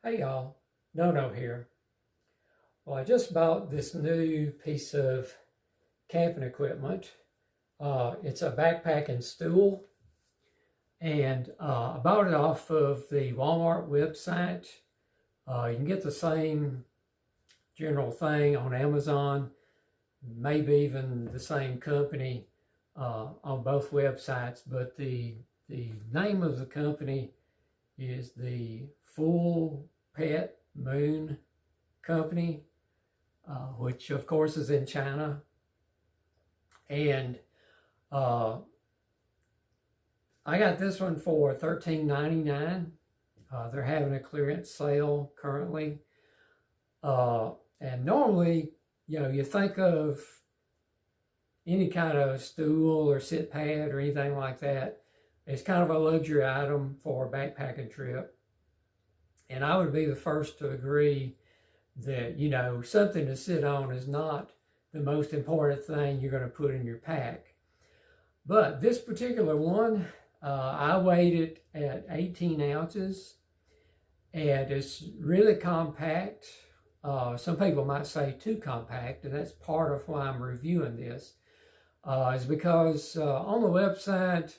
Hey y'all, No here. Well, I just bought this new piece of camping equipment. It's a backpacking stool, and I bought it off of the Walmart website. You can get the same general thing on Amazon, maybe even the same company on both websites, but the name of the company is the Full Pet Moon Company, which of course is in China. And I got this one for $13.99. They're having a clearance sale currently. And normally, you think of any kind of stool or sit pad or anything like that. It's kind of a luxury item for a backpacking trip. And I would be the first to agree that, something to sit on is not the most important thing you're going to put in your pack. But this particular one, I weighed it at 18 ounces, and it's really compact. Some people might say too compact, and that's part of why I'm reviewing this, is because on the website,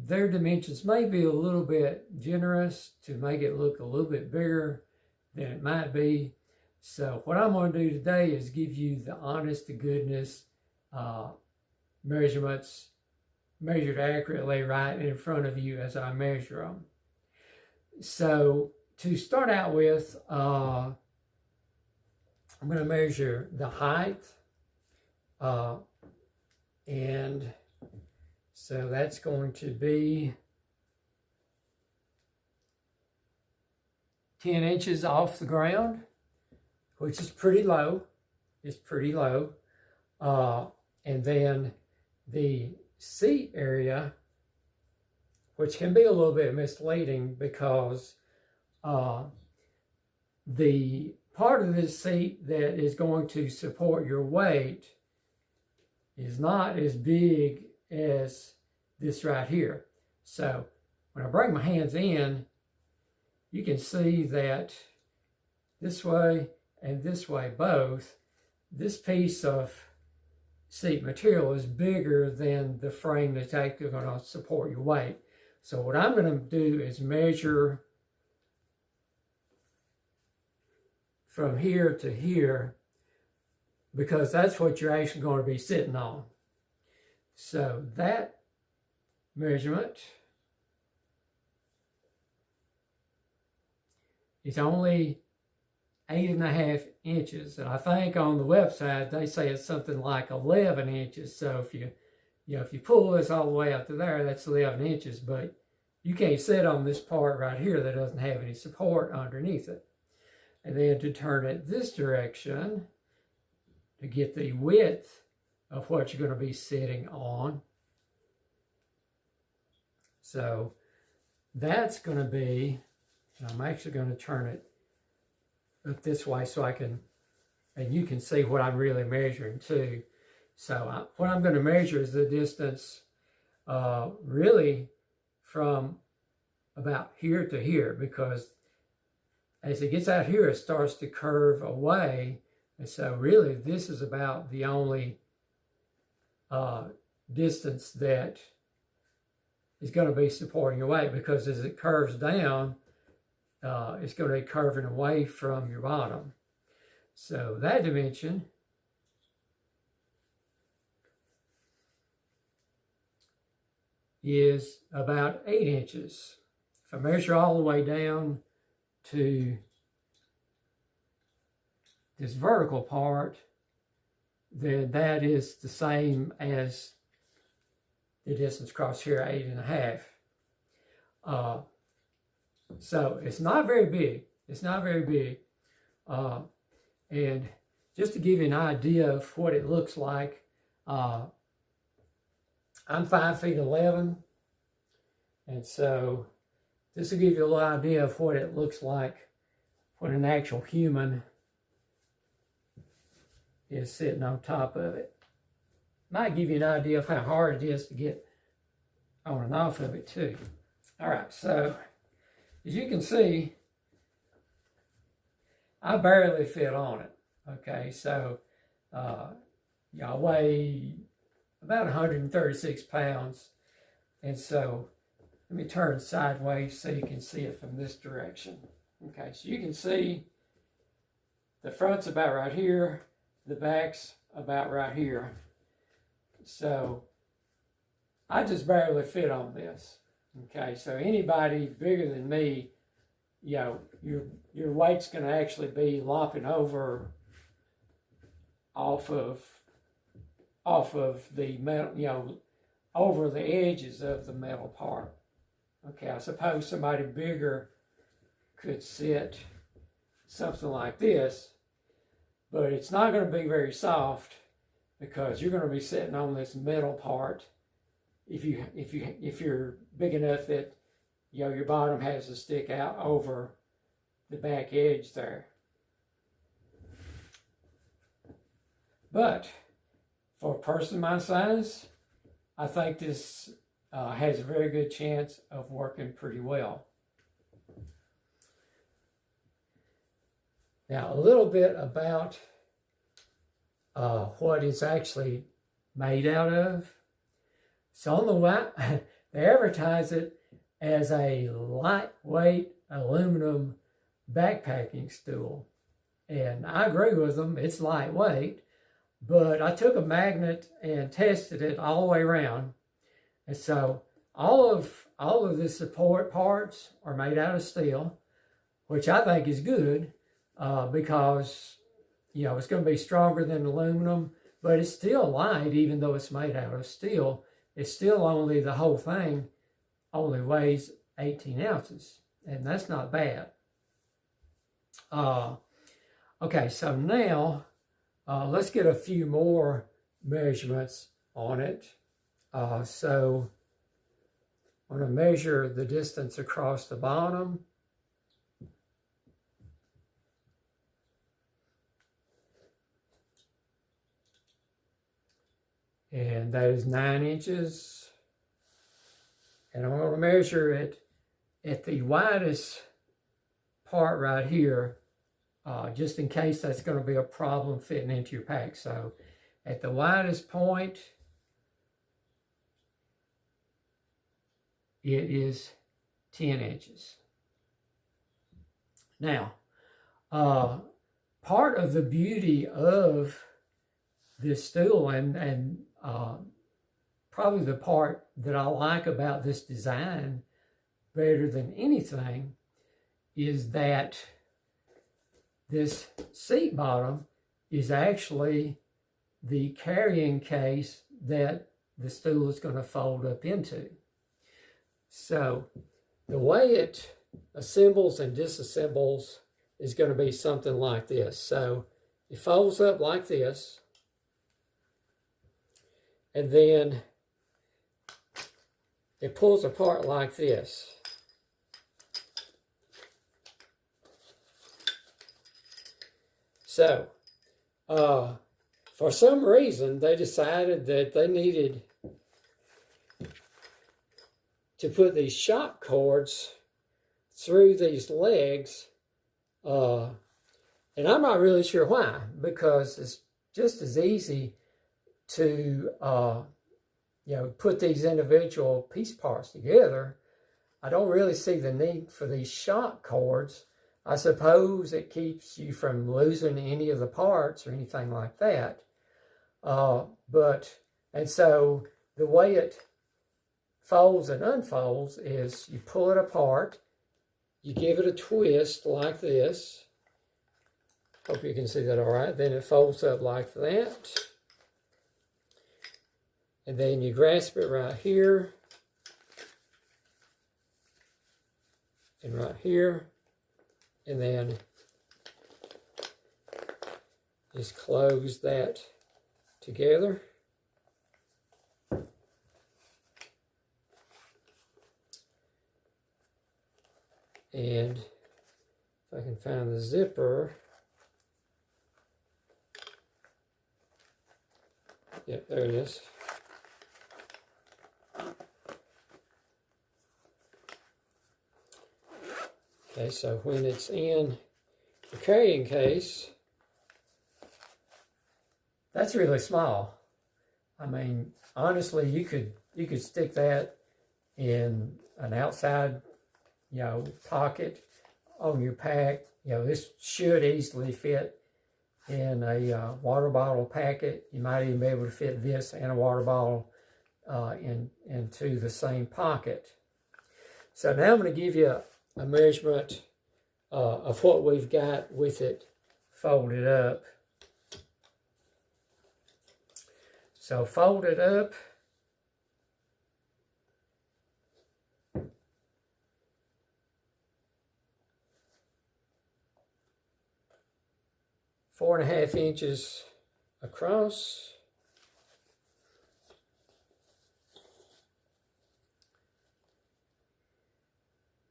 their dimensions may be a little bit generous to make it look a little bit bigger than it might be. So what I'm going to do today is give you the honest to goodness measurements, measured accurately right in front of you as I measure them. So to start out with, I'm going to measure the height, and so that's going to be 10 inches off the ground, which is pretty low. It's pretty low. And then the seat area, which can be a little bit misleading because the part of this seat that is going to support your weight is not as big as this right here. So when I bring my hands in, you can see that this way and this way both, this piece of seat material is bigger than the frame that's actually going to support your weight. So what I'm going to do is measure from here to here, because that's what you're actually going to be sitting on. So that measurement is only 8.5 inches. And I think on the website, they say it's something like 11 inches. So if you pull this all the way out to there, that's 11 inches, but you can't sit on this part right here that doesn't have any support underneath it. And then to turn it this direction, to get the width of what you're going to be sitting on. So that's going to be, and I'm actually going to turn it up this way so I can, and you can see what I'm really measuring too. So what I'm going to measure is the distance really from about here to here, because as it gets out here, it starts to curve away. And so really this is about the only distance that is going to be supporting your weight, because as it curves down, it's going to be curving away from your bottom. So that dimension is about 8 inches. If I measure all the way down to this vertical part, then that is the same as the distance across here, 8.5. So it's not very big. It's not very big. And just to give you an idea of what it looks like, I'm 5'11", and so this will give you a little idea of what it looks like when an actual human is sitting on top of it. Might give you an idea of how hard it is to get on and off of it too. All right, so as you can see, I barely fit on it. Okay, so I weigh about 136 pounds. And so let me turn sideways so you can see it from this direction. Okay, so you can see the front's about right here, the back's about right here. So I just barely fit on this. Okay, so anybody bigger than me, your weight's going to actually be lopping over off of the metal, over the edges of the metal part. Okay, I suppose somebody bigger could sit something like this, but it's not going to be very soft because you're going to be sitting on this metal part. If you're big enough that your bottom has to stick out over the back edge there. But for a person my size, I think this has a very good chance of working pretty well. Now, a little bit about what it's actually made out of. So on the white, they advertise it as a lightweight aluminum backpacking stool. And I agree with them, it's lightweight, but I took a magnet and tested it all the way around. And so all of the support parts are made out of steel, which I think is good because it's going to be stronger than aluminum, but it's still light even though it's made out of steel. It's still only, the whole thing only weighs 18 ounces, and that's not bad. Okay, so now let's get a few more measurements on it. So I'm going to measure the distance across the bottom. And that is 9 inches. And I'm going to measure it at the widest part right here, just in case that's going to be a problem fitting into your pack. So at the widest point, it is 10 inches. Now, part of the beauty of this stool and probably the part that I like about this design better than anything is that this seat bottom is actually the carrying case that the stool is going to fold up into. So the way it assembles and disassembles is going to be something like this. So it folds up like this, and then it pulls apart like this. So, for some reason, they decided that they needed to put these shock cords through these legs, and I'm not really sure why, because it's just as easy to put these individual piece parts together. I don't really see the need for these shock cords. I suppose it keeps you from losing any of the parts or anything like that. And so the way it folds and unfolds is you pull it apart, you give it a twist like this. Hope you can see that all right. Then it folds up like that. And then you grasp it right here and right here, and then just close that together. And if I can find the zipper, yep, there it is. Okay, so when it's in The carrying case, that's really small. I mean, honestly, you could stick that in an outside, pocket on your pack. This should easily fit in a water bottle packet. You might even be able to fit this and a water bottle into the same pocket. So now I'm going to give you a measurement of what we've got with it folded up. So fold it up. Four and a half inches across.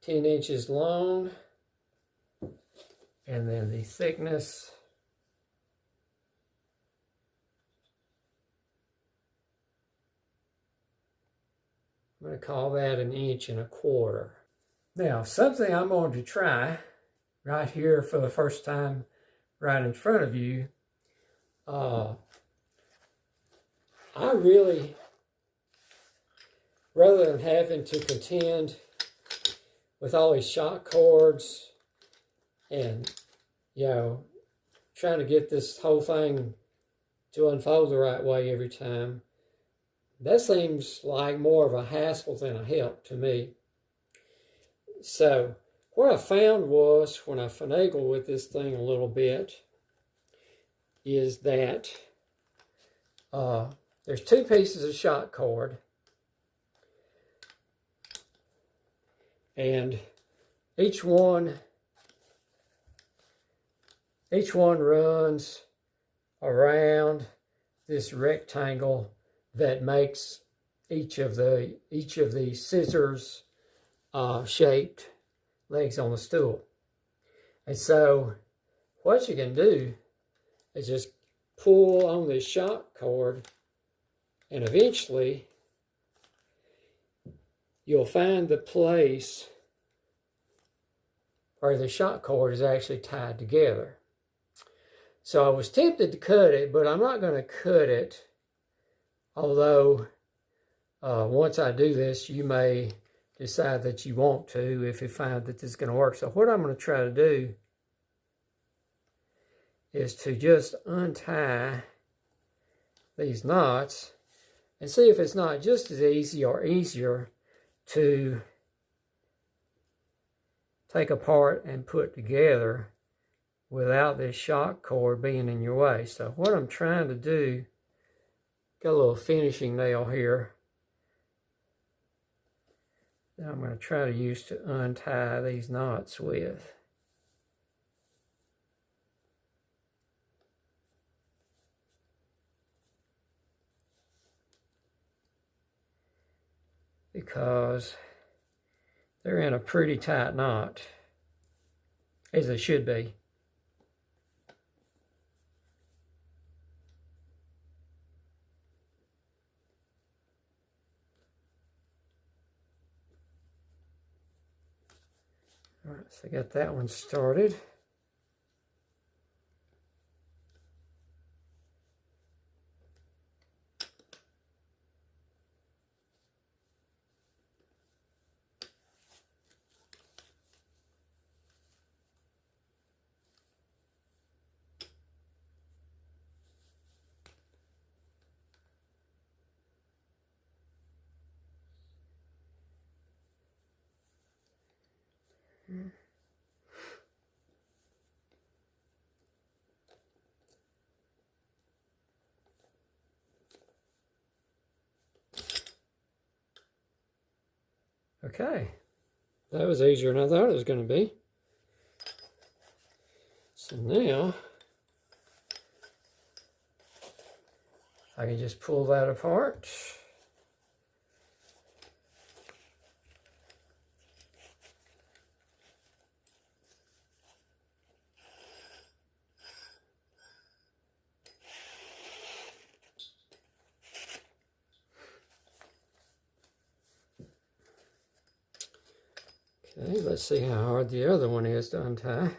10 inches long, and then the thickness I'm going to call that 1.25 inches. Now, something I'm going to try right here for the first time right in front of you. I really, rather than having to contend with all these shock cords and, trying to get this whole thing to unfold the right way every time, that seems like more of a hassle than a help to me. So what I found was, when I finagled with this thing a little bit, is that there's 2 pieces of shock cord, and each one runs around this rectangle that makes each of the scissors shaped legs on the stool. And so what you can do is just pull on this shock cord, and eventually you'll find the place where the shock cord is actually tied together. So I was tempted to cut it, but I'm not going to cut it, although once I do this, you may decide that you want to if you find that this is going to work. So what I'm going to try to do is to just untie these knots and see if it's not just as easy or easier to take apart and put together without this shock cord being in your way. So what I'm trying to do, got a little finishing nail here that I'm going to try to use to untie these knots with. Because they're in a pretty tight knot, as they should be. All right, so I got that one started. Okay, that was easier than I thought it was going to be. So now I can just pull that apart. Okay, let's see how hard the other one is to untie.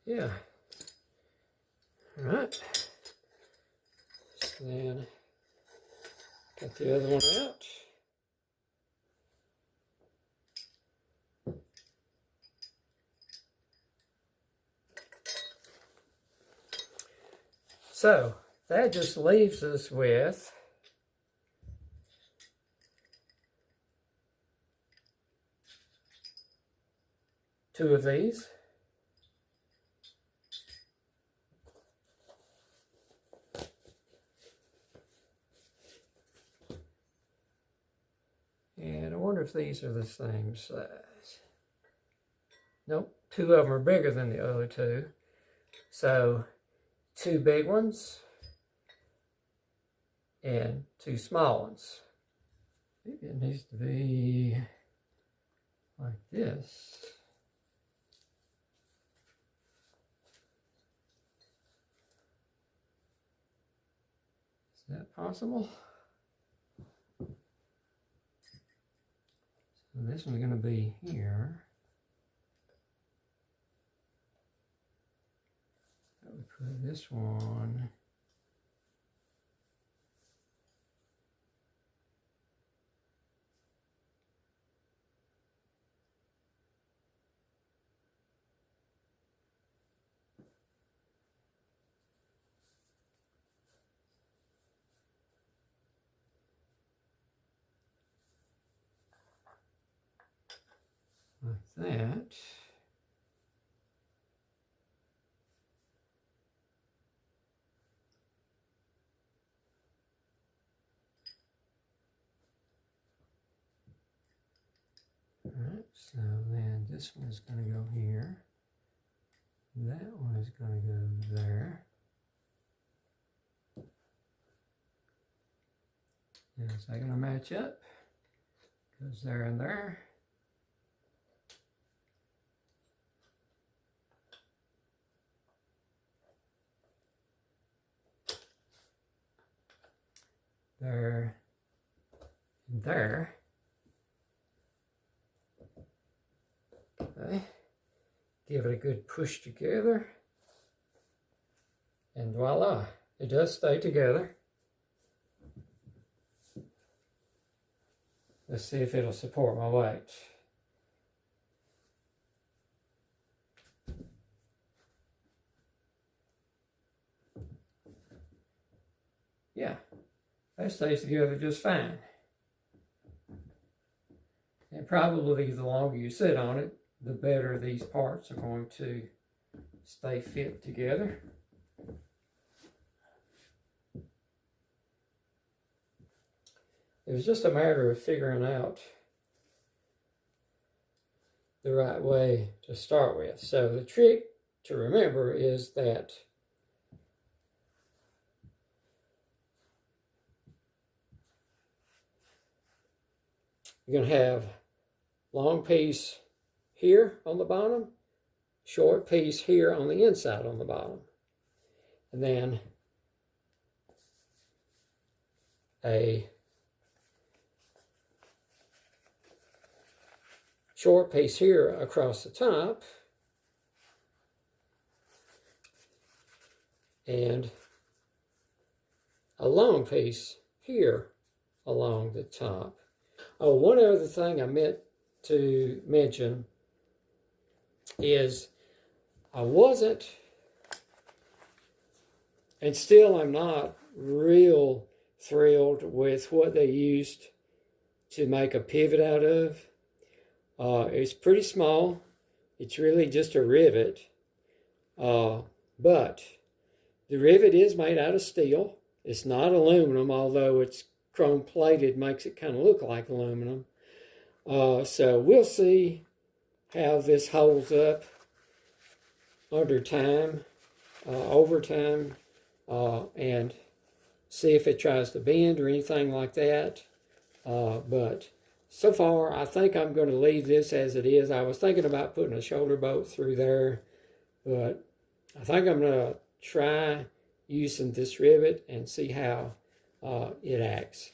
yeah. All right. So then got the other one out. So that just leaves us with two of these. And I wonder if these are the same size. Nope, two of them are bigger than the other two. So two big ones and two small ones. Maybe it needs to be like this. Is that possible? So this one's going to be here. I would put this one like that. All right, so then this one is going to go here. That one is going to go there. Now, is that going to match up? Goes there and there. There and there. Okay. Give it a good push together. And voila, it does stay together. Let's see if it'll support my weight. Yeah, that stays together just fine. And probably the longer you sit on it, the better these parts are going to stay fit together. It was just a matter of figuring out the right way to start with. So the trick to remember is that you're going to have long piece here on the bottom, short piece here on the inside on the bottom, and then a short piece here across the top, and a long piece here along the top. Oh, one other thing I meant to mention is I wasn't, and still I'm not, real thrilled with what they used to make a pivot out of. It's pretty small. It's really just a rivet. But the rivet is made out of steel. It's not aluminum, although it's chrome plated, makes it kind of look like aluminum. So we'll see how this holds up under time, over time, and see if it tries to bend or anything like that. But so far, I think I'm going to leave this as it is. I was thinking about putting a shoulder bolt through there, but I think I'm going to try using this rivet and see how it acts.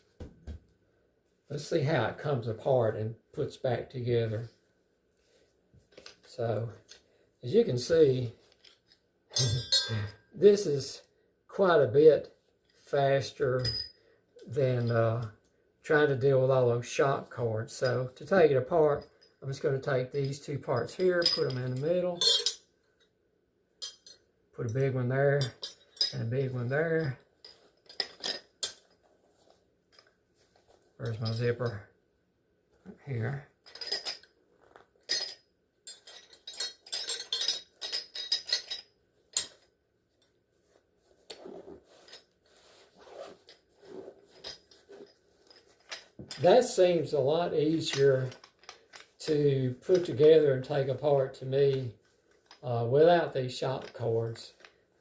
Let's see how it comes apart and puts back together. So, as you can see, This is quite a bit faster than trying to deal with all those shock cords. So to take it apart, I'm just going to take these two parts here, put them in the middle, put a big one there and a big one there. Where's my zipper? Here. That seems a lot easier to put together and take apart to me without these shock cords.